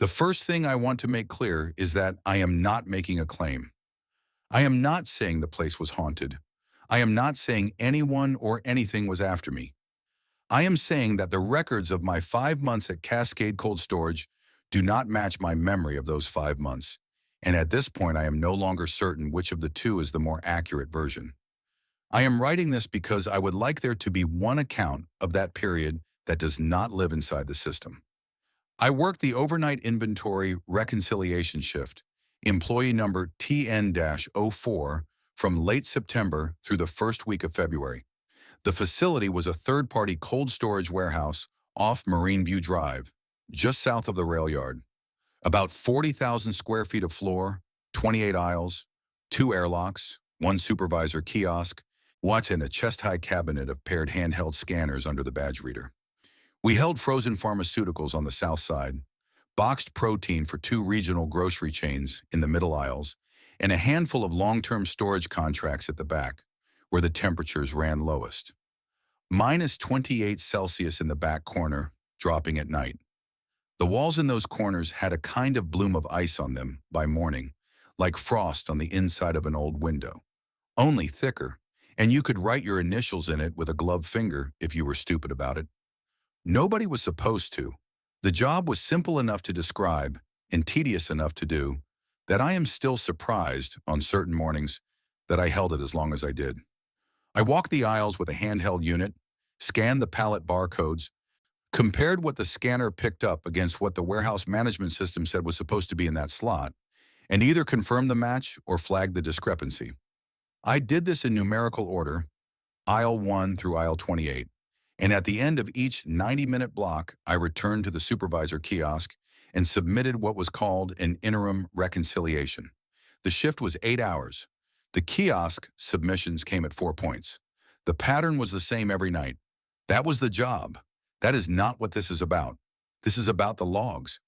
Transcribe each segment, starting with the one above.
The first thing I want to make clear is that I am not making a claim. I am not saying the place was haunted. I am not saying anyone or anything was after me. I am saying that the records of my 5 months at Cascade Cold Storage do not match my memory of those 5 months. And at this point, I am no longer certain which of the two is the more accurate version. I am writing this because I would like there to be one account of that period that does not live inside the system. I worked the overnight inventory reconciliation shift, employee number TN-04, from late September through the first week of February. The facility was a third-party cold storage warehouse off Marine View Drive, just south of the rail yard. About 40,000 square feet of floor, 28 aisles, 2 airlocks, 1 supervisor kiosk, and a chest-high cabinet of paired handheld scanners under the badge reader. We held frozen pharmaceuticals on the south side, boxed protein for 2 regional grocery chains in the middle aisles, and a handful of long-term storage contracts at the back, where the temperatures ran lowest. -28 Celsius in the back corner, dropping at night. The walls in those corners had a kind of bloom of ice on them by morning, like frost on the inside of an old window, only thicker, and you could write your initials in it with a gloved finger if you were stupid about it. Nobody was supposed to. The job was simple enough to describe and tedious enough to do that I am still surprised on certain mornings that I held it as long as I did. I walked the aisles with a handheld unit, scanned the pallet barcodes, compared what the scanner picked up against what the warehouse management system said was supposed to be in that slot, and either confirmed the match or flagged the discrepancy. I did this in numerical order, aisle 1 through aisle 28. And at the end of each 90-minute block, I returned to the supervisor kiosk and submitted what was called an interim reconciliation. The shift was 8 hours. The kiosk submissions came at 4 points. The pattern was the same every night. That was the job. That is not what this is about. This is about the logs.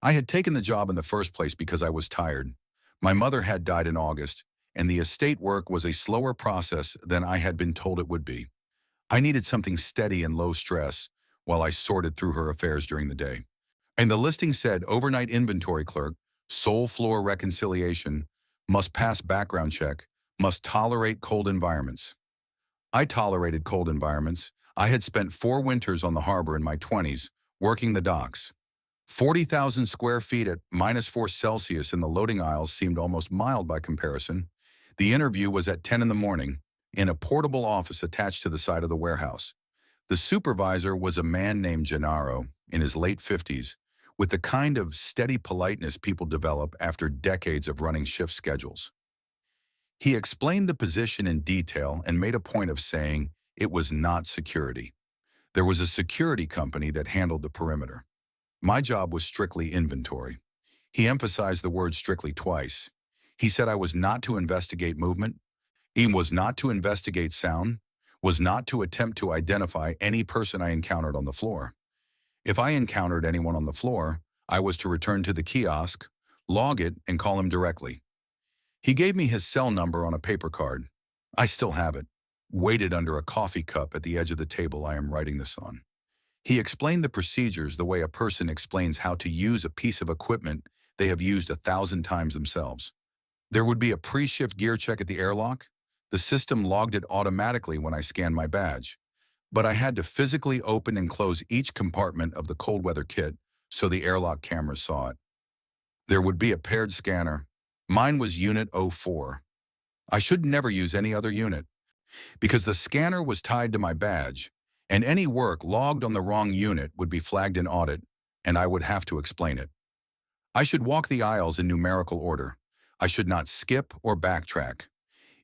I had taken the job in the first place because I was tired. My mother had died in August, and the estate work was a slower process than I had been told it would be. I needed something steady and low stress while I sorted through her affairs during the day. And the listing said overnight inventory clerk, sole floor reconciliation, must pass background check, must tolerate cold environments. I tolerated cold environments. I had spent 4 winters on the harbor in my 20s, working the docks. 40,000 square feet at -4 Celsius in the loading aisles seemed almost mild by comparison. The interview was at 10 in the morning, in a portable office attached to the side of the warehouse. The supervisor was a man named Gennaro, in his late 50s, with the kind of steady politeness people develop after decades of running shift schedules. He explained the position in detail and made a point of saying it was not security. There was a security company that handled the perimeter. My job was strictly inventory. He emphasized the word strictly twice. He said I was not to investigate movement, he was not to investigate sound, was not to attempt to identify any person I encountered on the floor. If I encountered anyone on the floor, I was to return to the kiosk, log it, and call him directly. He gave me his cell number on a paper card. I still have it, weighted under a coffee cup at the edge of the table I am writing this on. He explained the procedures the way a person explains how to use a piece of equipment they have used 1,000 times themselves. There would be a pre-shift gear check at the airlock. The system logged it automatically when I scanned my badge, but I had to physically open and close each compartment of the cold weather kit so the airlock cameras saw it. There would be a paired scanner. Mine was Unit 04. I should never use any other unit, because the scanner was tied to my badge, and any work logged on the wrong unit would be flagged in audit, and I would have to explain it. I should walk the aisles in numerical order. I should not skip or backtrack.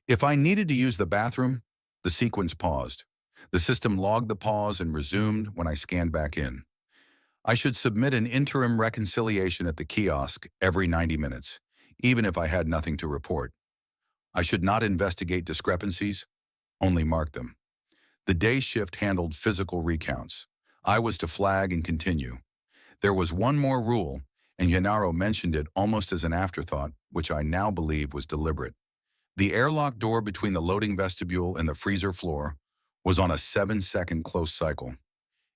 If I needed to use the bathroom, the sequence paused. The system logged the pause and resumed when I scanned back in. I should submit an interim reconciliation at the kiosk every 90 minutes, even if I had nothing to report. I should not investigate discrepancies, only mark them. The day shift handled physical recounts. I was to flag and continue. There was one more rule, and Gennaro mentioned it almost as an afterthought, which I now believe was deliberate. The airlock door between the loading vestibule and the freezer floor was on a 7-second close cycle.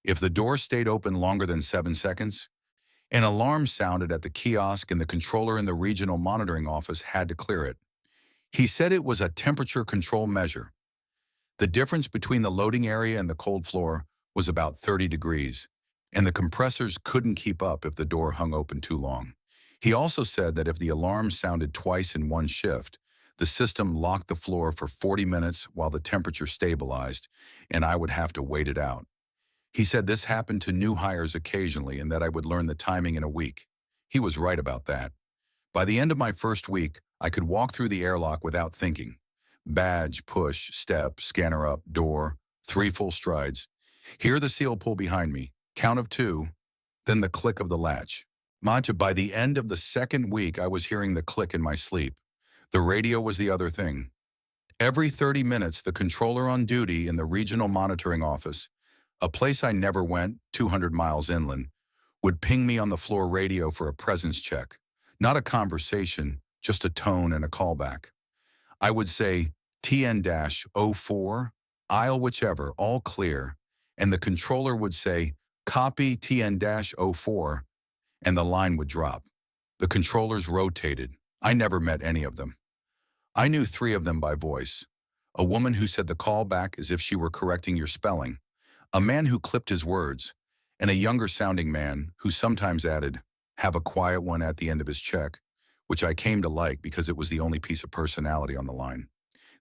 If the door stayed open longer than 7 seconds, An alarm sounded at the kiosk and the controller in the regional monitoring office had to clear it. He said it was a temperature control measure. The difference between the loading area and the cold floor was about 30 degrees, and the compressors couldn't keep up if the door hung open too long. He also said that if the alarm sounded twice in one shift, the system locked the floor for 40 minutes while the temperature stabilized, and I would have to wait it out. He said this happened to new hires occasionally and that I would learn the timing in a week. He was right about that. By the end of my first week, I could walk through the airlock without thinking. Badge, push, step, scanner up, door, 3 full strides. Hear the seal pull behind me, count of 2, then the click of the latch. By the end of the second week, I was hearing the click in my sleep. The radio was the other thing. Every 30 minutes, the controller on duty in the regional monitoring office, a place I never went, 200 miles inland, would ping me on the floor radio for a presence check. Not a conversation, just a tone and a callback. I would say, TN-04, aisle whichever, all clear, and the controller would say, copy TN-04, and the line would drop. The controllers rotated. I never met any of them. I knew 3 of them by voice. A woman who said the call back as if she were correcting your spelling, a man who clipped his words, and a younger-sounding man who sometimes added, have a quiet one at the end of his check, which I came to like because it was the only piece of personality on the line.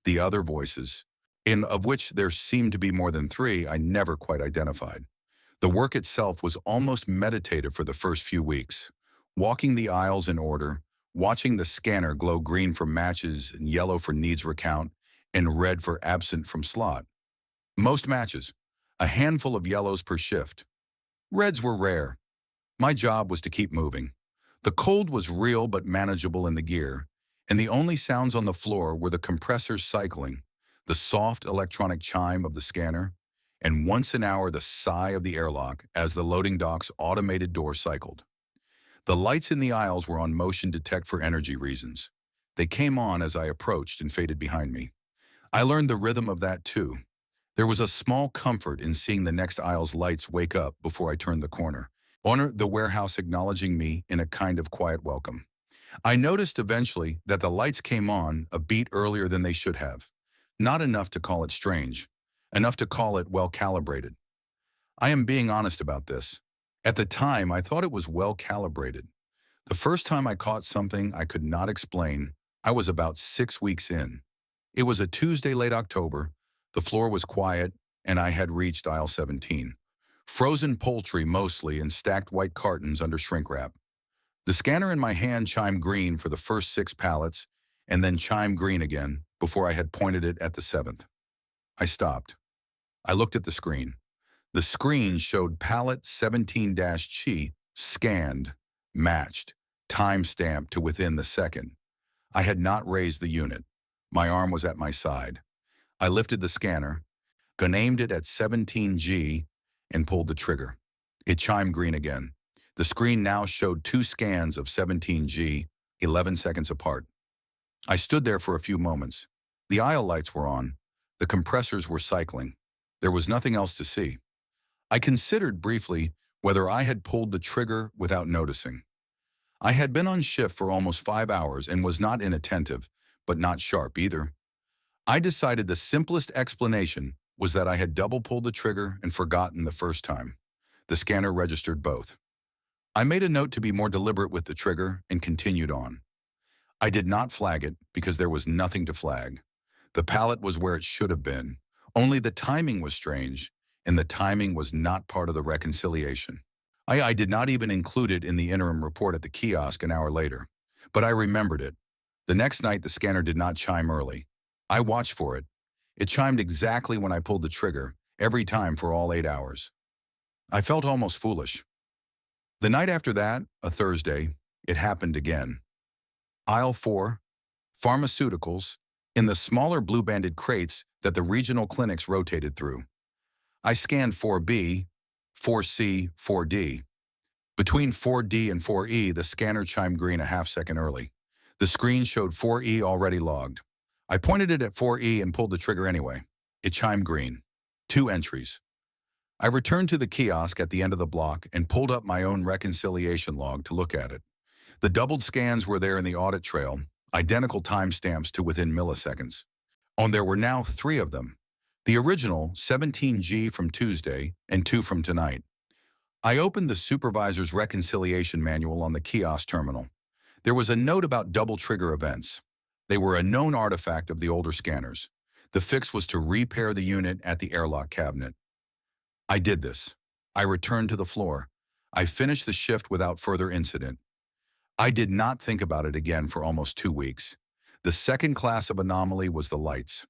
The other voices, of which there seemed to be more than 3, I never quite identified. The work itself was almost meditative for the first few weeks. Walking the aisles in order, watching the scanner glow green for matches and yellow for needs recount, and red for absent from slot. Most matches, a handful of yellows per shift. Reds were rare. My job was to keep moving. The cold was real but manageable in the gear, and the only sounds on the floor were the compressors cycling, the soft electronic chime of the scanner, and once an hour the sigh of the airlock as the loading dock's automated door cycled. The lights in the aisles were on motion detect for energy reasons. They came on as I approached and faded behind me. I learned the rhythm of that too. There was a small comfort in seeing the next aisle's lights wake up before I turned the corner, the warehouse acknowledging me in a kind of quiet welcome. I noticed eventually that the lights came on a beat earlier than they should have. Not enough to call it strange, enough to call it well-calibrated. I am being honest about this. At the time, I thought it was well-calibrated. The first time I caught something I could not explain, I was about 6 weeks in. It was a Tuesday late October, the floor was quiet, and I had reached aisle 17. Frozen poultry mostly and stacked white cartons under shrink wrap. The scanner in my hand chimed green for the first 6 pallets, and then chimed green again before I had pointed it at the 7th. I stopped. I looked at the screen. The screen showed pallet 17-chi scanned, matched, time-stamped to within the second. I had not raised the unit. My arm was at my side. I lifted the scanner, aimed it at 17G, and pulled the trigger. It chimed green again. The screen now showed 2 scans of 17G, 11 seconds apart. I stood there for a few moments. The aisle lights were on. The compressors were cycling. There was nothing else to see. I considered briefly whether I had pulled the trigger without noticing. I had been on shift for almost 5 hours and was not inattentive, but not sharp either. I decided the simplest explanation was that I had double pulled the trigger and forgotten the first time. The scanner registered both. I made a note to be more deliberate with the trigger and continued on. I did not flag it because there was nothing to flag. The pallet was where it should have been, only the timing was strange, and the timing was not part of the reconciliation. I did not even include it in the interim report at the kiosk an hour later, but I remembered it. The next night the scanner did not chime early. I watched for it. It chimed exactly when I pulled the trigger, every time for all 8 hours. I felt almost foolish. The night after that, a Thursday, it happened again. Aisle 4, pharmaceuticals, in the smaller blue-banded crates that the regional clinics rotated through. I scanned 4B, 4C, 4D. Between 4D and 4E, the scanner chimed green a half-second early. The screen showed 4E already logged. I pointed it at 4E and pulled the trigger anyway. It chimed green. 2 entries. I returned to the kiosk at the end of the block and pulled up my own reconciliation log to look at it. The doubled scans were there in the audit trail, identical timestamps to within milliseconds. And there were now 3 of them. The original, 17G from Tuesday and 2 from tonight. I opened the supervisor's reconciliation manual on the kiosk terminal. There was a note about double trigger events. They were a known artifact of the older scanners. The fix was to repair the unit at the airlock cabinet. I did this. I returned to the floor. I finished the shift without further incident. I did not think about it again for almost 2 weeks. The second class of anomaly was the lights.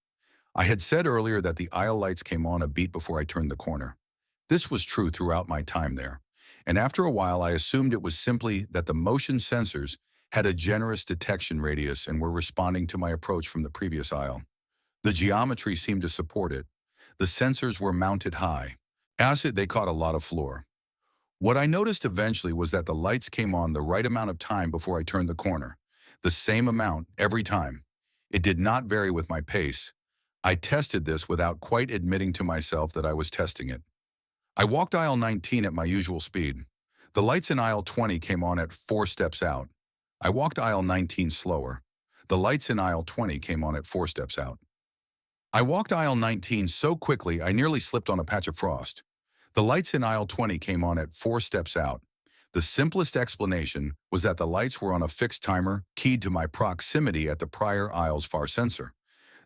I had said earlier that the aisle lights came on a beat before I turned the corner. This was true throughout my time there, and after a while I assumed it was simply that the motion sensors had a generous detection radius and were responding to my approach from the previous aisle. The geometry seemed to support it. The sensors were mounted high. As they caught a lot of floor. What I noticed eventually was that the lights came on the right amount of time before I turned the corner. The same amount every time. It did not vary with my pace. I tested this without quite admitting to myself that I was testing it. I walked aisle 19 at my usual speed. The lights in aisle 20 came on at 4 steps out. I walked aisle 19 slower. The lights in aisle 20 came on at 4 steps out. I walked aisle 19 so quickly I nearly slipped on a patch of frost. The lights in aisle 20 came on at 4 steps out. The simplest explanation was that the lights were on a fixed timer keyed to my proximity at the prior aisle's far sensor.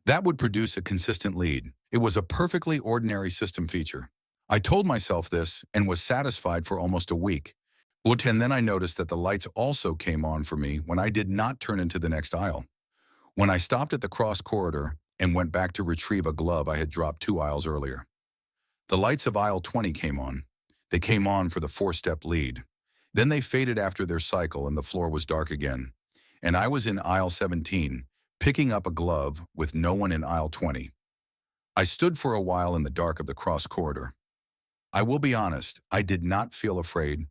That would produce a consistent lead. It was a perfectly ordinary system feature. I told myself this and was satisfied for almost a week. And then I noticed that the lights also came on for me when I did not turn into the next aisle. When I stopped at the cross corridor and went back to retrieve a glove I had dropped 2 aisles earlier. The lights of aisle 20 came on. They came on for the 4-step lead. Then they faded after their cycle and the floor was dark again. And I was in aisle 17, picking up a glove with no one in aisle 20. I stood for a while in the dark of the cross corridor. I will be honest, I did not feel afraid.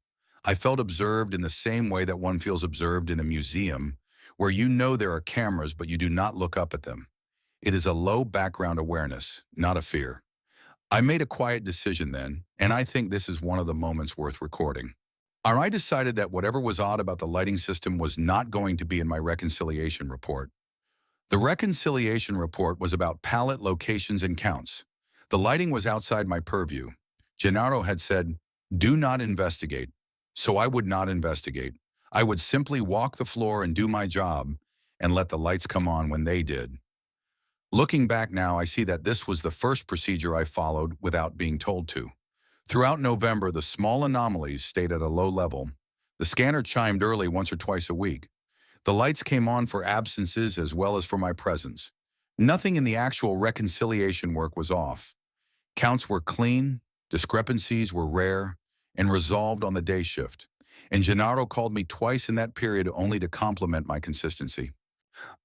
I felt observed in the same way that one feels observed in a museum, where you know there are cameras but you do not look up at them. It is a low background awareness, not a fear. I made a quiet decision then, and I think this is one of the moments worth recording. I decided that whatever was odd about the lighting system was not going to be in my reconciliation report. The reconciliation report was about pallet locations and counts. The lighting was outside my purview. Gennaro had said, "Do not investigate." So I would not investigate. I would simply walk the floor and do my job and let the lights come on when they did. Looking back now, I see that this was the first procedure I followed without being told to. Throughout November, the small anomalies stayed at a low level. The scanner chimed early once or twice a week. The lights came on for absences as well as for my presence. Nothing in the actual reconciliation work was off. Counts were clean, discrepancies were rare, and resolved on the day shift. And Gennaro called me twice in that period only to compliment my consistency.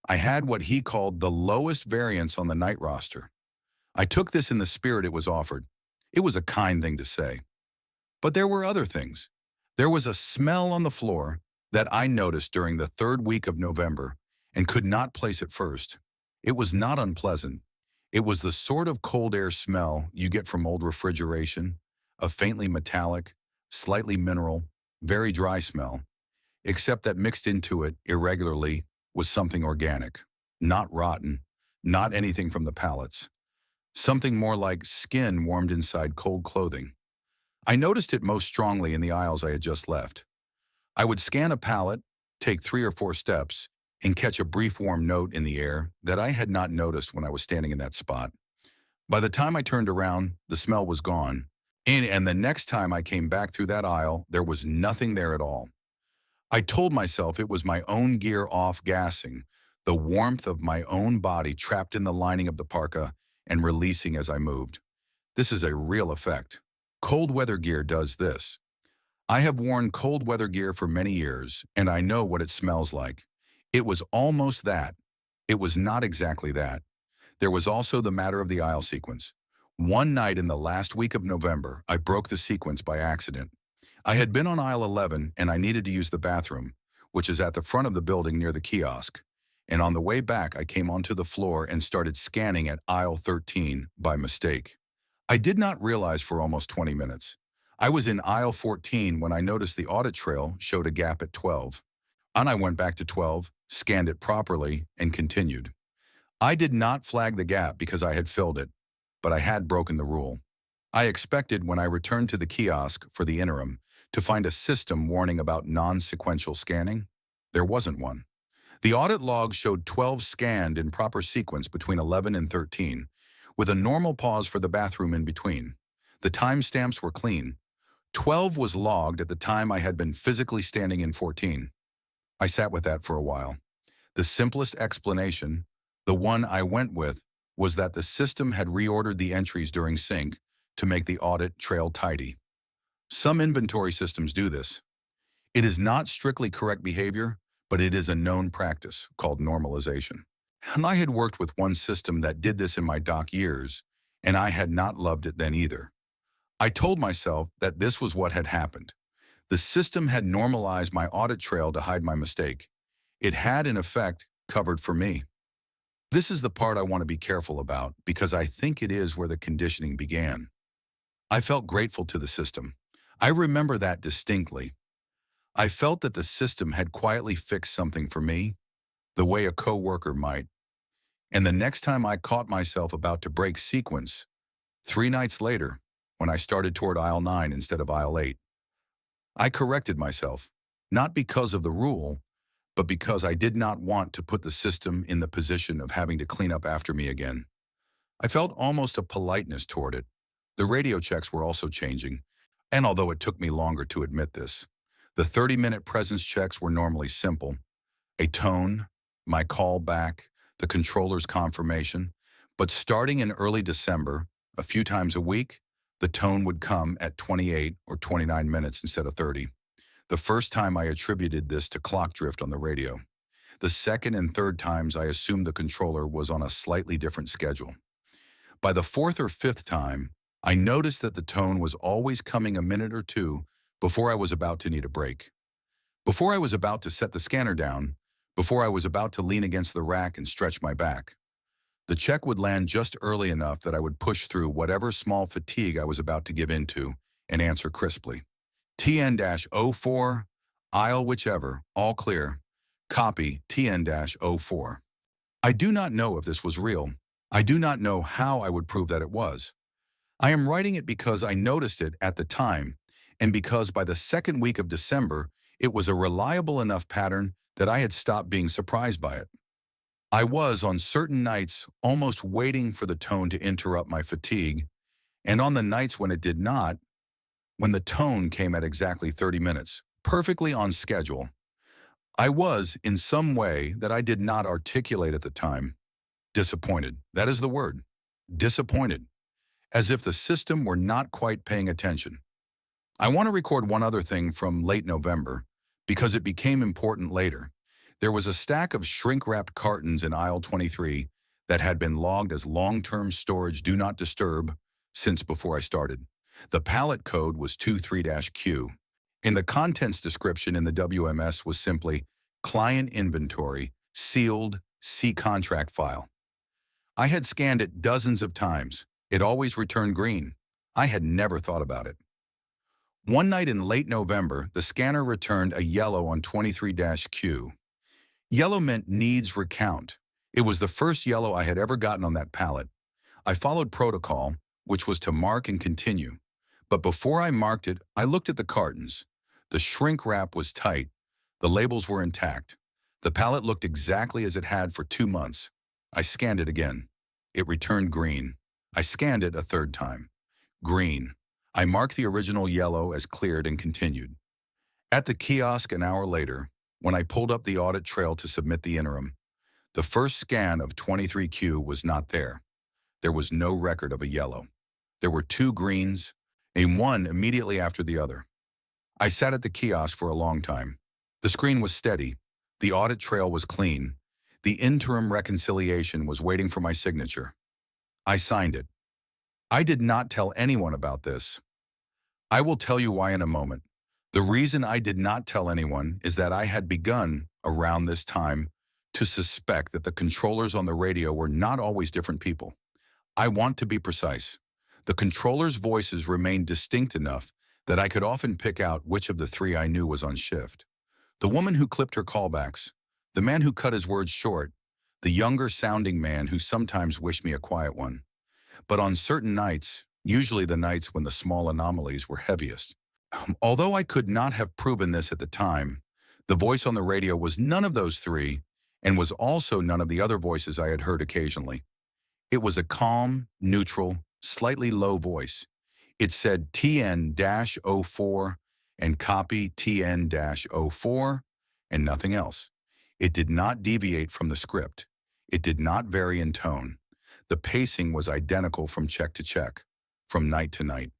I had what he called the lowest variance on the night roster. I took this in the spirit it was offered. It was a kind thing to say. But there were other things. There was a smell on the floor that I noticed during the 3rd week of November and could not place it first. It was not unpleasant. It was the sort of cold air smell you get from old refrigeration, a faintly metallic, slightly mineral, very dry smell, except that mixed into it irregularly was something organic, not rotten, not anything from the pallets. Something more like skin warmed inside cold clothing. I noticed it most strongly in the aisles I had just left. I would scan a pallet, take 3 or 4 steps, and catch a brief warm note in the air that I had not noticed when I was standing in that spot. By the time I turned around, the smell was gone, and the next time I came back through that aisle, there was nothing there at all. I told myself it was my own gear off-gassing, the warmth of my own body trapped in the lining of the parka and releasing as I moved. This is a real effect. Cold weather gear does this. I have worn cold weather gear for many years, and I know what it smells like. It was almost that. It was not exactly that. There was also the matter of the aisle sequence. One night in the last week of November, I broke the sequence by accident. I had been on aisle 11 and I needed to use the bathroom, which is at the front of the building near the kiosk. And on the way back, I came onto the floor and started scanning at aisle 13 by mistake. I did not realize for almost 20 minutes. I was in aisle 14 when I noticed the audit trail showed a gap at 12. And I went back to 12, scanned it properly, and continued. I did not flag the gap because I had filled it, but I had broken the rule. I expected when I returned to the kiosk for the interim to find a system warning about non-sequential scanning. There wasn't one. The audit log showed 12 scanned in proper sequence between 11 and 13, with a normal pause for the bathroom in between. The timestamps were clean. 12 was logged at the time I had been physically standing in 14. I sat with that for a while. The simplest explanation, the one I went with, was that the system had reordered the entries during sync to make the audit trail tidy. Some inventory systems do this. It is not strictly correct behavior, but it is a known practice called normalization. And I had worked with one system that did this in my doc years, and I had not loved it then either. I told myself that this was what had happened. The system had normalized my audit trail to hide my mistake. It had, in effect, covered for me. This is the part I want to be careful about because I think it is where the conditioning began. I felt grateful to the system. I remember that distinctly. I felt that the system had quietly fixed something for me, the way a coworker might. And the next time I caught myself about to break sequence, 3 nights later, when I started toward aisle 9 instead of aisle 8, I corrected myself, not because of the rule, but because I did not want to put the system in the position of having to clean up after me again. I felt almost a politeness toward it. The radio checks were also changing, and although it took me longer to admit this, the 30-minute presence checks were normally simple. A tone, my call back, the controller's confirmation, but starting in early December, a few times a week, the tone would come at 28 or 29 minutes instead of 30. The first time I attributed this to clock drift on the radio. The second and third times I assumed the controller was on a slightly different schedule. By the fourth or fifth time, I noticed that the tone was always coming a minute or two before I was about to need a break. Before I was about to set the scanner down, before I was about to lean against the rack and stretch my back. The check would land just early enough that I would push through whatever small fatigue I was about to give into and answer crisply. TN-04, aisle whichever, all clear. Copy TN-04. I do not know if this was real. I do not know how I would prove that it was. I am writing it because I noticed it at the time, and because by the second week of December, it was a reliable enough pattern that I had stopped being surprised by it. I was, on certain nights, almost waiting for the tone to interrupt my fatigue, and on the nights when it did not, when the tone came at exactly 30 minutes, perfectly on schedule, I was, in some way that I did not articulate at the time, disappointed. That is the word. Disappointed. As if the system were not quite paying attention. I want to record one other thing from late November, because it became important later. There was a stack of shrink-wrapped cartons in aisle 23 that had been logged as long-term storage do not disturb since before I started. The pallet code was 23-Q. In the contents description in the WMS was simply client inventory, sealed, see contract file. I had scanned it dozens of times. It always returned green. I had never thought about it. One night in late November, the scanner returned a yellow on 23-Q. Yellow meant needs recount. It was the first yellow I had ever gotten on that pallet. I followed protocol, which was to mark and continue. But before I marked it, I looked at the cartons. The shrink wrap was tight. The labels were intact. The pallet looked exactly as it had for 2 months. I scanned it again. It returned green. I scanned it a third time. Green. I marked the original yellow as cleared and continued. At the kiosk an hour later, when I pulled up the audit trail to submit the interim, the first scan of 23Q was not there. There was no record of a yellow. There were 2 greens, and one immediately after the other. I sat at the kiosk for a long time. The screen was steady. The audit trail was clean. The interim reconciliation was waiting for my signature. I signed it. I did not tell anyone about this. I will tell you why in a moment. The reason I did not tell anyone is that I had begun, around this time, to suspect that the controllers on the radio were not always different people. I want to be precise. The controllers' voices remained distinct enough that I could often pick out which of the three I knew was on shift. The woman who clipped her callbacks, the man who cut his words short, the younger-sounding man who sometimes wished me a quiet one. But on certain nights, usually the nights when the small anomalies were heaviest. Although I could not have proven this at the time, the voice on the radio was none of those three and was also none of the other voices I had heard occasionally. It was a calm, neutral, slightly low voice. It said TN-04 and copy TN-04 and nothing else. It did not deviate from the script. It did not vary in tone. The pacing was identical from check to check, from night to night.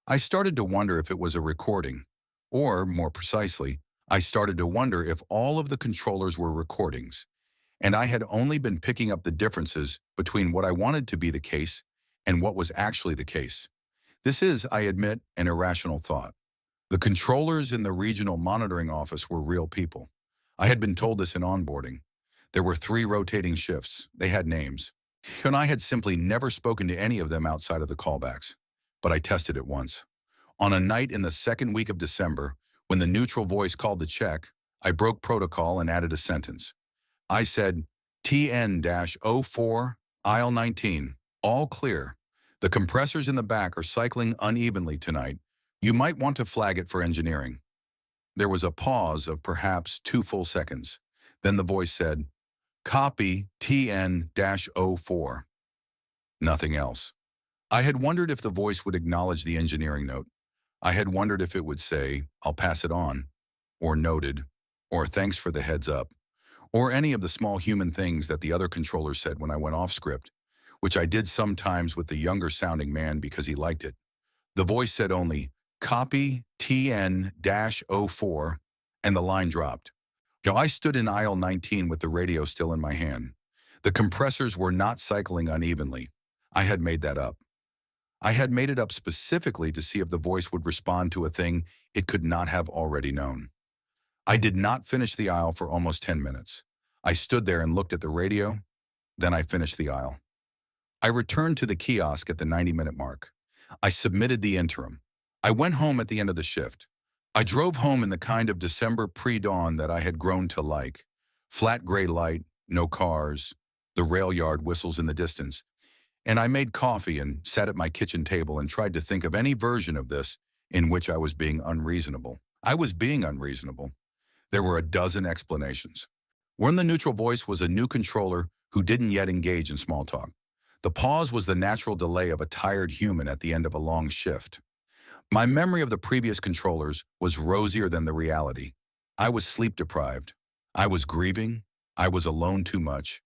I started to wonder if it was a recording, or more precisely, I started to wonder if all of the controllers were recordings, and I had only been picking up the differences between what I wanted to be the case and what was actually the case. This is, I admit, an irrational thought. The controllers in the regional monitoring office were real people. I had been told this in onboarding. There were 3 rotating shifts. They had names. And I had simply never spoken to any of them outside of the callbacks. But I tested it once. On a night in the second week of December, when the neutral voice called the check, I broke protocol and added a sentence. I said, TN-04, aisle 19, all clear. The compressors in the back are cycling unevenly tonight. You might want to flag it for engineering. There was a pause of perhaps 2 full seconds. Then the voice said, copy TN-04. Nothing else. I had wondered if the voice would acknowledge the engineering note. I had wondered if it would say, I'll pass it on, or noted, or thanks for the heads up, or any of the small human things that the other controllers said when I went off script, which I did sometimes with the younger sounding man because he liked it. The voice said only, copy TN-04, and the line dropped. I stood in aisle 19 with the radio still in my hand. The compressors were not cycling unevenly. I had made that up. I had made it up specifically to see if the voice would respond to a thing it could not have already known. I did not finish the aisle for almost 10 minutes. I stood there and looked at the radio. Then I finished the aisle. I returned to the kiosk at the 90-minute mark. I submitted the interim. I went home at the end of the shift. I drove home in the kind of December pre-dawn that I had grown to like. Flat gray light, no cars, the rail yard whistles in the distance. And I made coffee and sat at my kitchen table and tried to think of any version of this in which I was being unreasonable. I was being unreasonable. There were a dozen explanations. One, the neutral voice was a new controller who didn't yet engage in small talk. The pause was the natural delay of a tired human at the end of a long shift. My memory of the previous controllers was rosier than the reality. I was sleep-deprived. I was grieving. I was alone too much.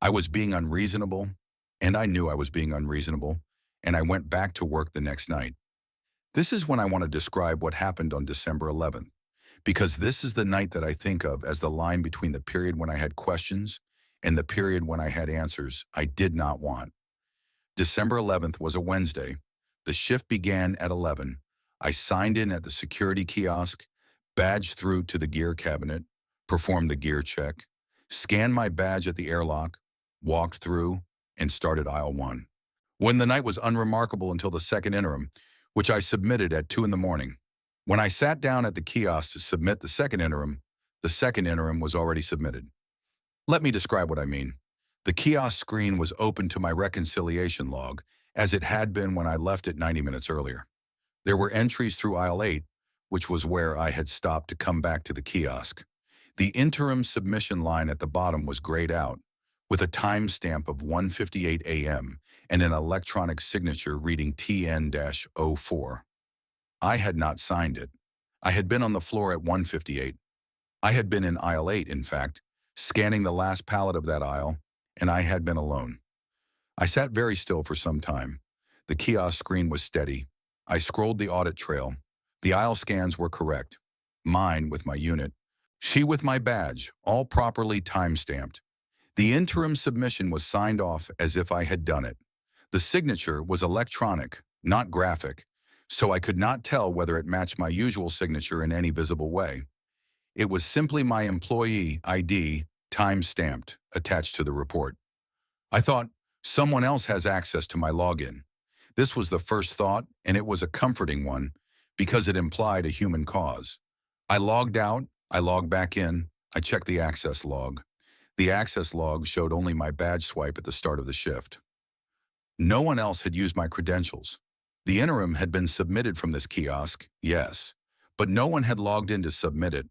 I was being unreasonable, and I knew I was being unreasonable, and I went back to work the next night. This is when I want to describe what happened on December 11th, because this is the night that I think of as the line between the period when I had questions and the period when I had answers I did not want. December 11th was a Wednesday. The shift began at 11. I signed in at the security kiosk, badged through to the gear cabinet, performed the gear check, scanned my badge at the airlock, walked through, and started aisle 1. When the night was unremarkable until the second interim, which I submitted at 2 in the morning. When I sat down at the kiosk to submit the second interim was already submitted. Let me describe what I mean. The kiosk screen was open to my reconciliation log, as it had been when I left it 90 minutes earlier. There were entries through aisle 8, which was where I had stopped to come back to the kiosk. The interim submission line at the bottom was grayed out, with a timestamp of 1:58 a.m. and an electronic signature reading TN-04. I had not signed it. I had been on the floor at 1:58. I had been in aisle 8, in fact, scanning the last pallet of that aisle, and I had been alone. I sat very still for some time. The kiosk screen was steady. I scrolled the audit trail. The aisle scans were correct. Mine with my unit. She with my badge, all properly time-stamped. The interim submission was signed off as if I had done it. The signature was electronic, not graphic, so I could not tell whether it matched my usual signature in any visible way. It was simply my employee ID, time-stamped, attached to the report. I thought, someone else has access to my login. This was the first thought, and it was a comforting one because it implied a human cause. I logged out, I logged back in, I checked the access log. The access log showed only my badge swipe at the start of the shift. No one else had used my credentials. The interim had been submitted from this kiosk, yes, but no one had logged in to submit it.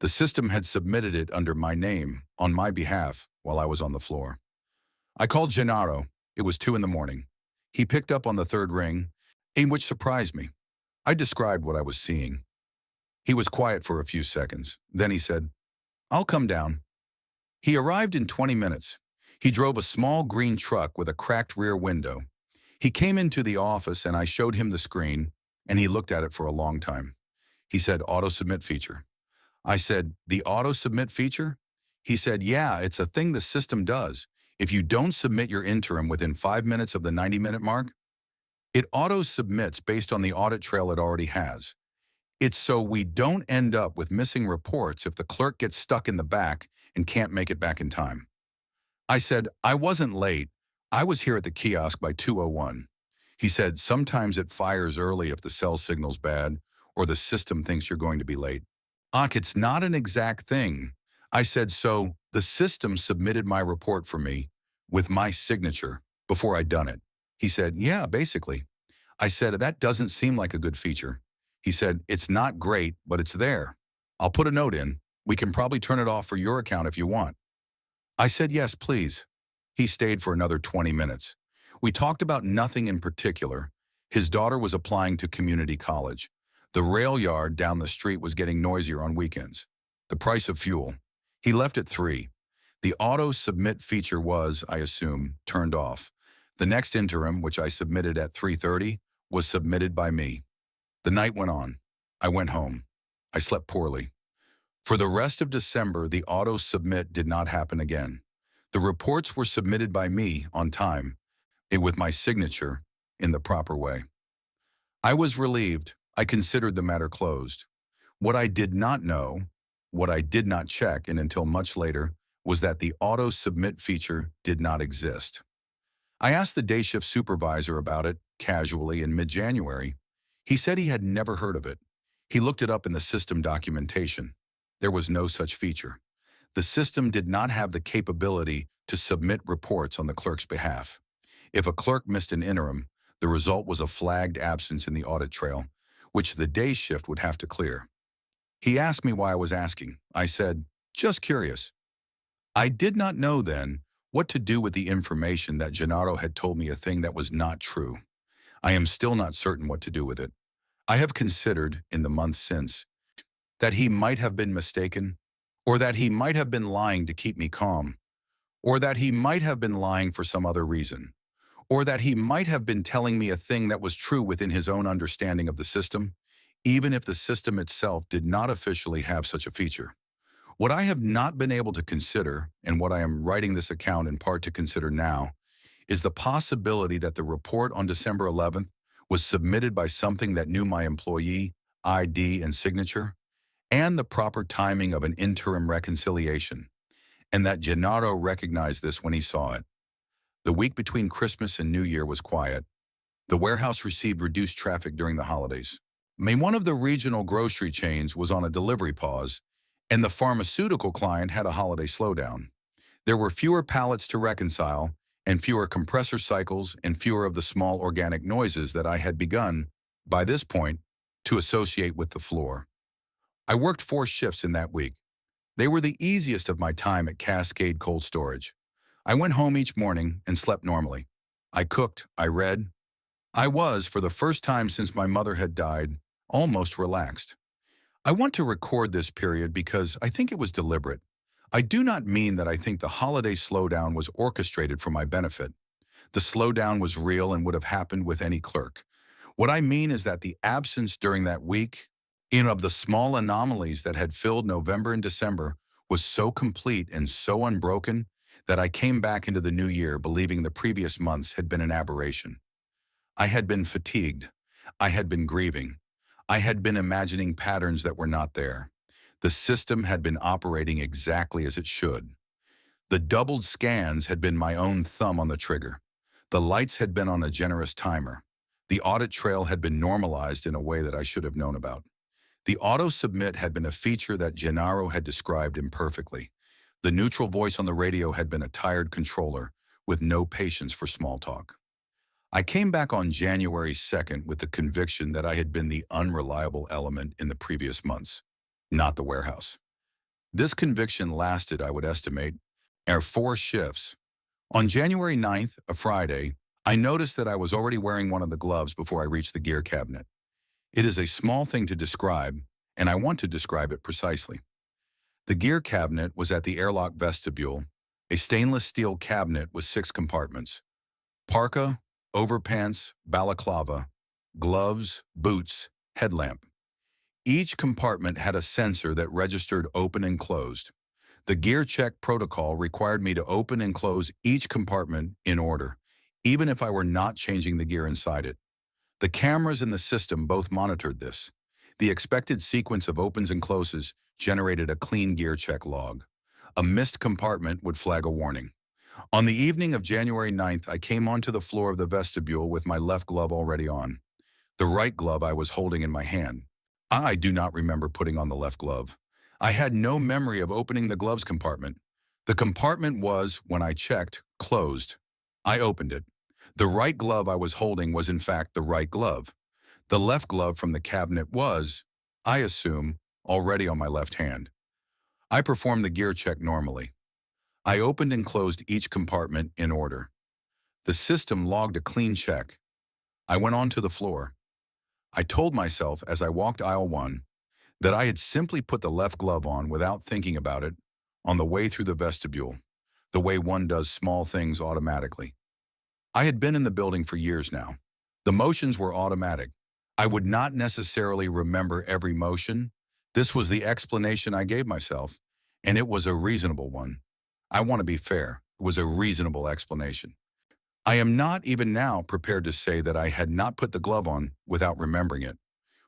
The system had submitted it under my name, on my behalf, while I was on the floor. I called Gennaro. It was 2 in the morning. He picked up on the third ring, which surprised me. I described what I was seeing. He was quiet for a few seconds. Then he said, "I'll come down." He arrived in 20 minutes. He drove a small green truck with a cracked rear window. He came into the office and I showed him the screen, and he looked at it for a long time. He said, "Auto submit feature." I said, "The auto submit feature?" He said, "Yeah, it's a thing the system does. If you don't submit your interim within 5 minutes of the 90-minute mark, it auto submits based on the audit trail it already has. It's so we don't end up with missing reports if the clerk gets stuck in the back and can't make it back in time." I said, "I wasn't late. I was here at the kiosk by 2:01. He said, "Sometimes it fires early if the cell signal's bad or the system thinks you're going to be late." It's not an exact thing. I said, "So the system submitted my report for me with my signature before I'd done it." He said, "Yeah, basically." I said, "That doesn't seem like a good feature." He said, "It's not great, but it's there. I'll put a note in. We can probably turn it off for your account if you want." I said, "Yes, please." He stayed for another 20 minutes. We talked about nothing in particular. His daughter was applying to community college. The rail yard down the street was getting noisier on weekends. The price of fuel. He left at 3. The auto submit feature was, I assume, turned off. The next interim, which I submitted at 3:30, was submitted by me. The night went on. I went home. I slept poorly. For the rest of December, the auto submit did not happen again. The reports were submitted by me on time, with my signature in the proper way. I was relieved. I considered the matter closed. What I did not know, what I did not check, and until much later, was that the auto submit feature did not exist. I asked the day shift supervisor about it casually in mid-January. He said he had never heard of it. He looked it up in the system documentation. There was no such feature. The system did not have the capability to submit reports on the clerk's behalf. If a clerk missed an interim, the result was a flagged absence in the audit trail, which the day shift would have to clear. He asked me why I was asking. I said, "Just curious." I did not know then what to do with the information that Gennaro had told me, a thing that was not true. I am still not certain what to do with it. I have considered, in the months since, that he might have been mistaken, or that he might have been lying to keep me calm, or that he might have been lying for some other reason, or that he might have been telling me a thing that was true within his own understanding of the system, even if the system itself did not officially have such a feature. What I have not been able to consider, and what I am writing this account in part to consider now, is the possibility that the report on December 11th was submitted by something that knew my employee, ID, and signature, and the proper timing of an interim reconciliation, and that Gennaro recognized this when he saw it. The week between Christmas and New Year was quiet. The warehouse received reduced traffic during the holidays. One of the regional grocery chains was on a delivery pause, and the pharmaceutical client had a holiday slowdown. There were fewer pallets to reconcile, and fewer compressor cycles, and fewer of the small organic noises that I had begun, by this point, to associate with the floor. I worked 4 shifts in that week. They were the easiest of my time at Cascade Cold Storage. I went home each morning and slept normally. I cooked, I read. I was, for the first time since my mother had died, almost relaxed. I want to record this period because I think it was deliberate. I do not mean that I think the holiday slowdown was orchestrated for my benefit. The slowdown was real and would have happened with any clerk. What I mean is that the absence during that week, of the small anomalies that had filled November and December, was so complete and so unbroken that I came back into the new year believing the previous months had been an aberration. I had been fatigued. I had been grieving. I had been imagining patterns that were not there. The system had been operating exactly as it should. The doubled scans had been my own thumb on the trigger. The lights had been on a generous timer. The audit trail had been normalized in a way that I should have known about. The auto-submit had been a feature that Gennaro had described imperfectly. The neutral voice on the radio had been a tired controller with no patience for small talk. I came back on January 2nd with the conviction that I had been the unreliable element in the previous months, not the warehouse. This conviction lasted, I would estimate, 4 shifts. On January 9th, a Friday, I noticed that I was already wearing one of the gloves before I reached the gear cabinet. It is a small thing to describe, and I want to describe it precisely. The gear cabinet was at the airlock vestibule, a stainless steel cabinet with 6 compartments: parka, overpants, balaclava, gloves, boots, headlamp. Each compartment had a sensor that registered open and closed. The gear check protocol required me to open and close each compartment in order, even if I were not changing the gear inside it. The cameras in the system both monitored this. The expected sequence of opens and closes generated a clean gear check log. A missed compartment would flag a warning. On the evening of January 9th, I came onto the floor of the vestibule with my left glove already on. The right glove I was holding in my hand. I do not remember putting on the left glove. I had no memory of opening the gloves compartment. The compartment was, when I checked, closed. I opened it. The right glove I was holding was in fact the right glove. The left glove from the cabinet was, I assume, already on my left hand. I performed the gear check normally. I opened and closed each compartment in order. The system logged a clean check. I went onto the floor. I told myself as I walked aisle 1 that I had simply put the left glove on without thinking about it on the way through the vestibule, the way one does small things automatically. I had been in the building for years now. The motions were automatic. I would not necessarily remember every motion. This was the explanation I gave myself, and it was a reasonable one. I want to be fair. It was a reasonable explanation. I am not even now prepared to say that I had not put the glove on without remembering it.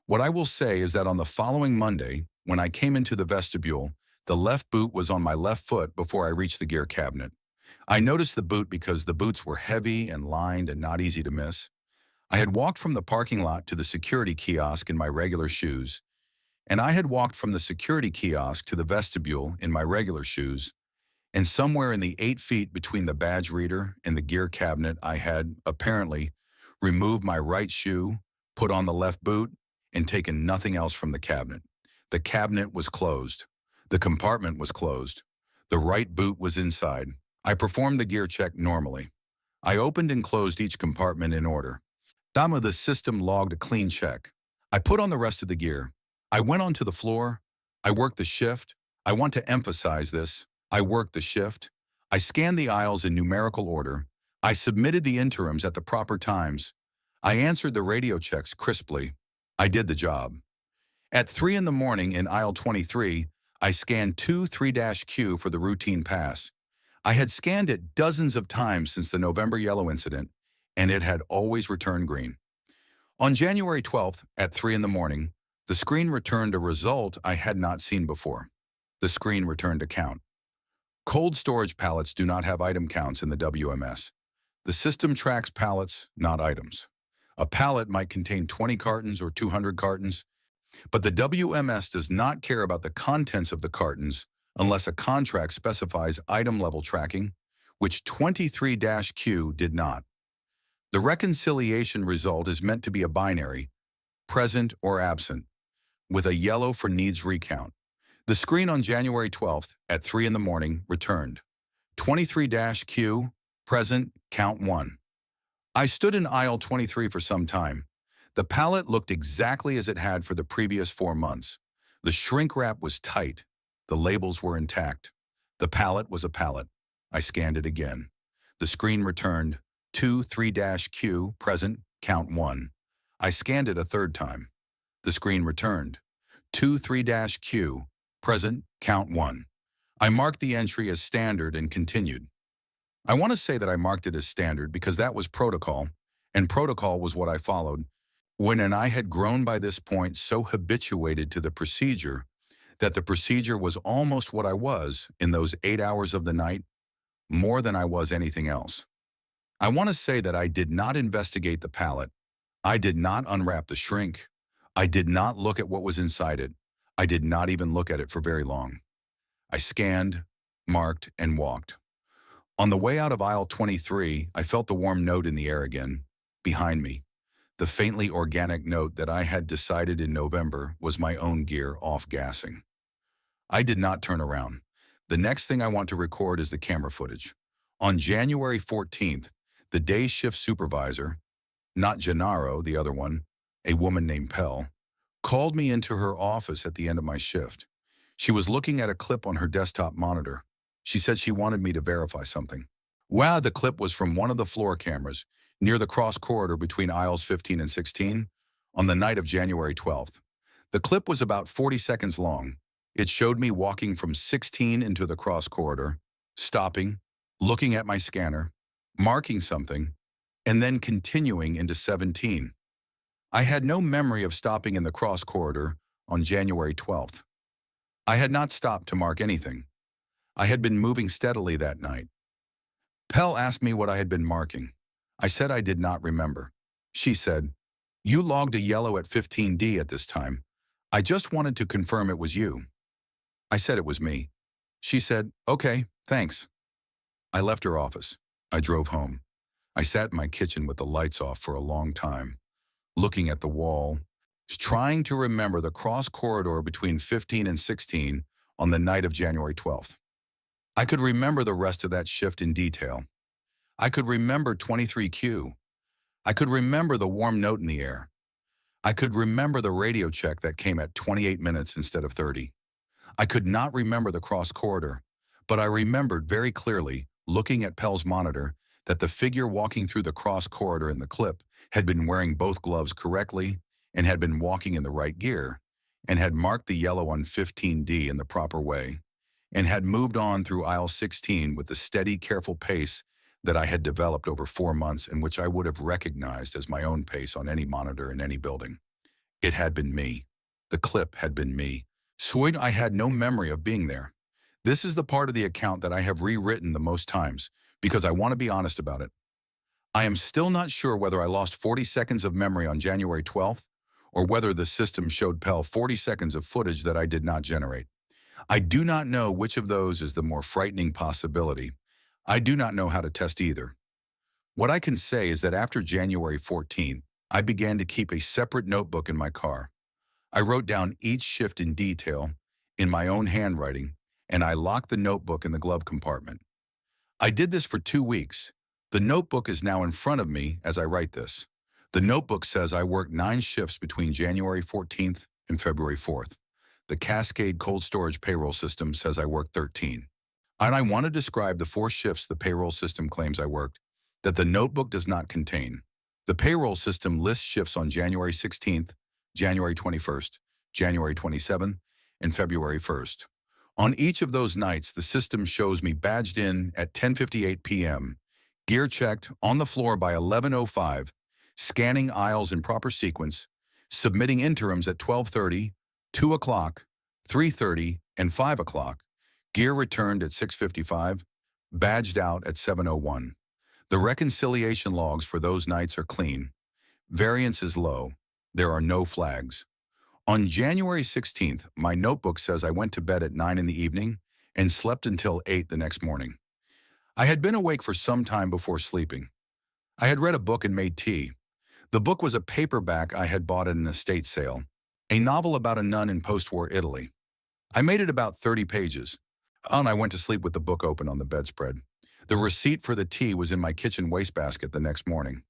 What I will say is that on the following Monday, when I came into the vestibule, the left boot was on my left foot before I reached the gear cabinet. I noticed the boot because the boots were heavy and lined and not easy to miss. I had walked from the parking lot to the security kiosk in my regular shoes, and I had walked from the security kiosk to the vestibule in my regular shoes, and somewhere in the 8 feet between the badge reader and the gear cabinet, I had, apparently, removed my right shoe, put on the left boot, and taken nothing else from the cabinet. The cabinet was closed. The compartment was closed. The right boot was inside. I performed the gear check normally. I opened and closed each compartment in order. The system logged a clean check. I put on the rest of the gear. I went onto the floor. I worked the shift. I want to emphasize this. I worked the shift. I scanned the aisles in numerical order. I submitted the interims at the proper times. I answered the radio checks crisply. I did the job. At 3 in the morning in aisle 23, I scanned 3-Q for the routine pass. I had scanned it dozens of times since the November yellow incident, and it had always returned green. On January 12th, at 3 in the morning, the screen returned a result I had not seen before. The screen returned a count. Cold storage pallets do not have item counts in the WMS. The system tracks pallets, not items. A pallet might contain 20 cartons or 200 cartons, but the WMS does not care about the contents of the cartons unless a contract specifies item-level tracking, which 23-Q did not. The reconciliation result is meant to be a binary, present or absent, with a yellow for needs recount. The screen on January 12th at 3 in the morning returned 23-Q, present, count 1. I stood in aisle 23 for some time. The pallet looked exactly as it had for the previous 4 months. The shrink wrap was tight. The labels were intact. The pallet was a pallet. I scanned it again. The screen returned 23-Q, present, count 1. I scanned it a third time. The screen returned 23-Q, present, count 1. I marked the entry as standard and continued. I want to say that I marked it as standard because that was protocol, and protocol was what I followed when I had grown by this point so habituated to the procedure that the procedure was almost what I was in those 8 hours of the night, more than I was anything else. I want to say that I did not investigate the pallet. I did not unwrap the shrink. I did not look at what was inside it. I did not even look at it for very long. I scanned, marked, and walked. On the way out of aisle 23, I felt the warm note in the air again, behind me. The faintly organic note that I had decided in November was my own gear off-gassing. I did not turn around. The next thing I want to record is the camera footage. On January 14th, the day shift supervisor, not Gennaro, the other one, a woman named Pell, called me into her office at the end of my shift. She was looking at a clip on her desktop monitor. She said she wanted me to verify something. Wow, the clip was from one of the floor cameras near the cross corridor between aisles 15 and 16 on the night of January 12th. The clip was about 40 seconds long. It showed me walking from 16 into the cross corridor, stopping, looking at my scanner, marking something, and then continuing into 17. I had no memory of stopping in the cross corridor on January 12th. I had not stopped to mark anything. I had been moving steadily that night. Pell asked me what I had been marking. I said I did not remember. She said, "You logged a yellow at 15D at this time. I just wanted to confirm it was you." I said it was me. She said, "Okay, thanks." I left her office. I drove home. I sat in my kitchen with the lights off for a long time, looking at the wall, trying to remember the cross corridor between 15 and 16 on the night of January 12th. I could remember the rest of that shift in detail. I could remember 23Q. I could remember the warm note in the air. I could remember the radio check that came at 28 minutes instead of 30. I could not remember the cross corridor, but I remembered very clearly, looking at Pell's monitor, that the figure walking through the cross corridor in the clip had been wearing both gloves correctly and had been walking in the right gear, and had marked the yellow on 15D in the proper way, and had moved on through aisle 16 with the steady, careful pace that I had developed over 4 months and which I would have recognized as my own pace on any monitor in any building. It had been me. The clip had been me. So I had no memory of being there. This is the part of the account that I have rewritten the most times, because I want to be honest about it. I am still not sure whether I lost 40 seconds of memory on January 12th, or whether the system showed Pell 40 seconds of footage that I did not generate. I do not know which of those is the more frightening possibility. I do not know how to test either. What I can say is that after January 14th, I began to keep a separate notebook in my car. I wrote down each shift in detail, in my own handwriting, and I locked the notebook in the glove compartment. I did this for 2 weeks. The notebook is now in front of me as I write this. The notebook says I worked 9 shifts between January 14th and February 4th. The Cascade Cold Storage payroll system says I worked 13. And I want to describe the 4 shifts the payroll system claims I worked that the notebook does not contain. The payroll system lists shifts on January 16th, January 21st, January 27th, and February 1st. On each of those nights, the system shows me badged in at 10:58 p.m., gear checked, on the floor by 11:05, scanning aisles in proper sequence, submitting interims at 12:30, 2 o'clock, 3:30, and 5 o'clock, gear returned at 6:55, badged out at 7:01. The reconciliation logs for those nights are clean. Variance is low. There are no flags. On January 16th, my notebook says I went to bed at 9 in the evening and slept until 8 the next morning. I had been awake for some time before sleeping. I had read a book and made tea. The book was a paperback I had bought at an estate sale, a novel about a nun in post-war Italy. I made it about 30 pages, and I went to sleep with the book open on the bedspread. The receipt for the tea was in my kitchen wastebasket the next morning.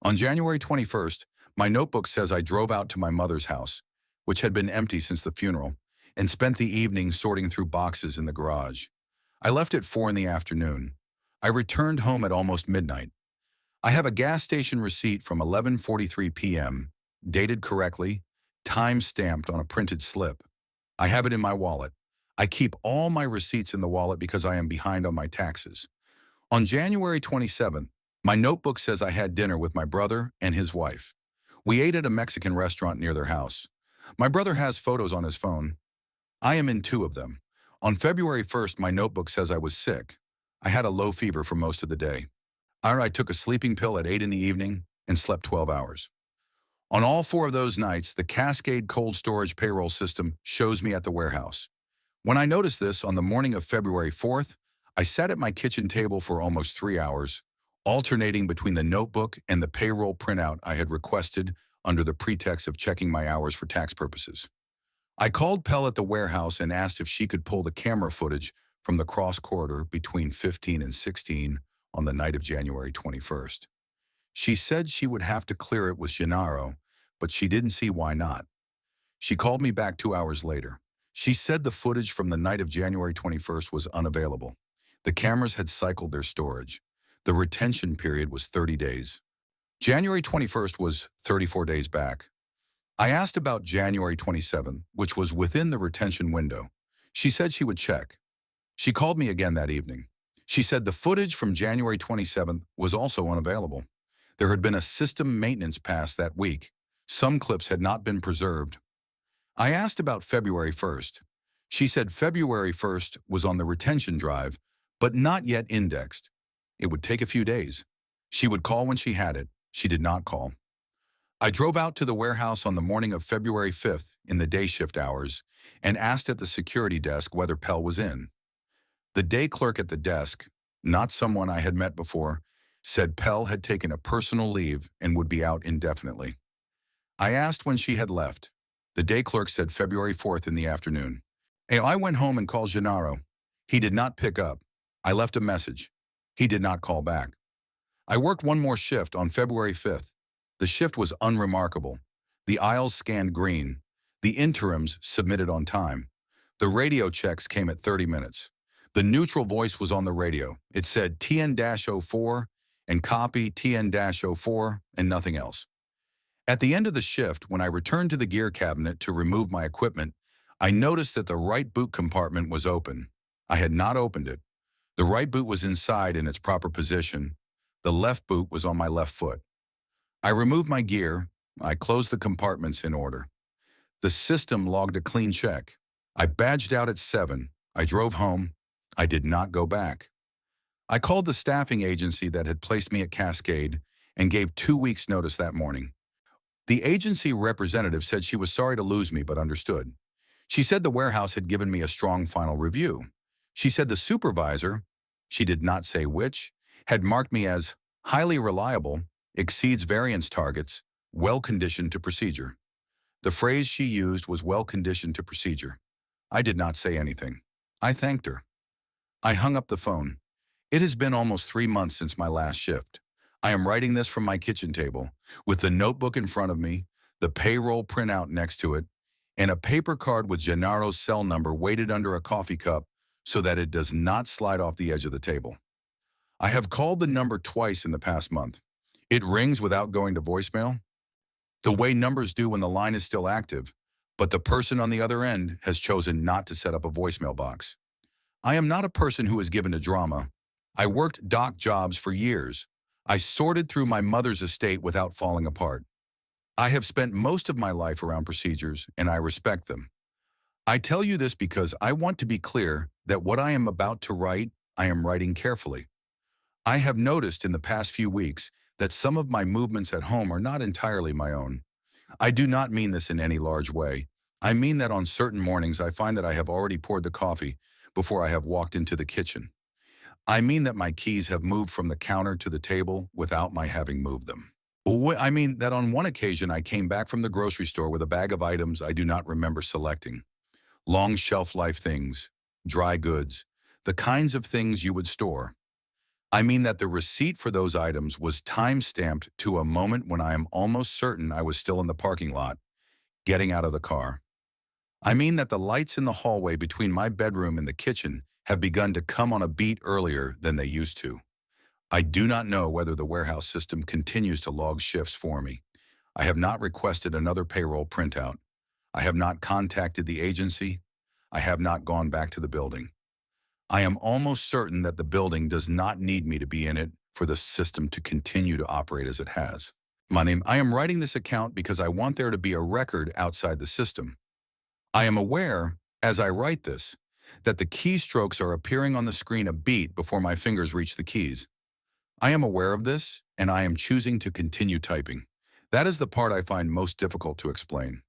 On January 21st, my notebook says I drove out to my mother's house, which had been empty since the funeral, and spent the evening sorting through boxes in the garage. I left at 4 in the afternoon. I returned home at almost midnight. I have a gas station receipt from 11:43 p.m., dated correctly, time-stamped on a printed slip. I have it in my wallet. I keep all my receipts in the wallet because I am behind on my taxes. On January 27th, my notebook says I had dinner with my brother and his wife. We ate at a Mexican restaurant near their house. My brother has photos on his phone. I am in 2 of them. On February 1st, my notebook says I was sick. I had a low fever for most of the day. I took a sleeping pill at 8 in the evening and slept 12 hours. On all 4 of those nights, the Cascade cold storage payroll system shows me at the warehouse. When I noticed this on the morning of February 4th, I sat at my kitchen table for almost 3 hours, alternating between the notebook and the payroll printout I had requested under the pretext of checking my hours for tax purposes. I called Pell at the warehouse and asked if she could pull the camera footage from the cross corridor between 15 and 16 on the night of January 21st. She said she would have to clear it with Gennaro, but she didn't see why not. She called me back 2 hours later. She said the footage from the night of January 21st was unavailable. The cameras had cycled their storage. The retention period was 30 days. January 21st was 34 days back. I asked about January 27th, which was within the retention window. She said she would check. She called me again that evening. She said the footage from January 27th was also unavailable. There had been a system maintenance pass that week. Some clips had not been preserved. I asked about February 1st. She said February 1st was on the retention drive, but not yet indexed. It would take a few days. She would call when she had it. She did not call. I drove out to the warehouse on the morning of February 5th in the day shift hours and asked at the security desk whether Pell was in. The day clerk at the desk, not someone I had met before, said Pell had taken a personal leave and would be out indefinitely. I asked when she had left. The day clerk said February 4th in the afternoon. I went home and called Gennaro. He did not pick up. I left a message. He did not call back. I worked one more shift on February 5th. The shift was unremarkable. The aisles scanned green. The interims submitted on time. The radio checks came at 30 minutes. The neutral voice was on the radio. It said TN-04 and copy TN-04 and nothing else. At the end of the shift, when I returned to the gear cabinet to remove my equipment, I noticed that the right boot compartment was open. I had not opened it. The right boot was inside in its proper position. The left boot was on my left foot. I removed my gear. I closed the compartments in order. The system logged a clean check. I badged out at 7. I drove home. I did not go back. I called the staffing agency that had placed me at Cascade and gave 2 weeks' notice that morning. The agency representative said she was sorry to lose me but understood. She said the warehouse had given me a strong final review. She said the supervisor, she did not say which, had marked me as highly reliable, exceeds variance targets, well-conditioned to procedure. The phrase she used was well-conditioned to procedure. I did not say anything. I thanked her. I hung up the phone. It has been almost 3 months since my last shift. I am writing this from my kitchen table, with the notebook in front of me, the payroll printout next to it, and a paper card with Gennaro's cell number weighted under a coffee cup so that it does not slide off the edge of the table. I have called the number twice in the past month. It rings without going to voicemail, the way numbers do when the line is still active, but the person on the other end has chosen not to set up a voicemail box. I am not a person who is given to drama. I worked dock jobs for years. I sorted through my mother's estate without falling apart. I have spent most of my life around procedures, and I respect them. I tell you this because I want to be clear that what I am about to write, I am writing carefully. I have noticed in the past few weeks that some of my movements at home are not entirely my own. I do not mean this in any large way. I mean that on certain mornings I find that I have already poured the coffee before I have walked into the kitchen. I mean that my keys have moved from the counter to the table without my having moved them. I mean that on one occasion I came back from the grocery store with a bag of items I do not remember selecting. Long shelf life things, dry goods, the kinds of things you would store. I mean that the receipt for those items was time-stamped to a moment when I am almost certain I was still in the parking lot, getting out of the car. I mean that the lights in the hallway between my bedroom and the kitchen have begun to come on a beat earlier than they used to. I do not know whether the warehouse system continues to log shifts for me. I have not requested another payroll printout. I have not contacted the agency. I have not gone back to the building. I am almost certain that the building does not need me to be in it for the system to continue to operate as it has. I am writing this account because I want there to be a record outside the system. I am aware, as I write this, that the keystrokes are appearing on the screen a beat before my fingers reach the keys. I am aware of this, and I am choosing to continue typing. That is the part I find most difficult to explain.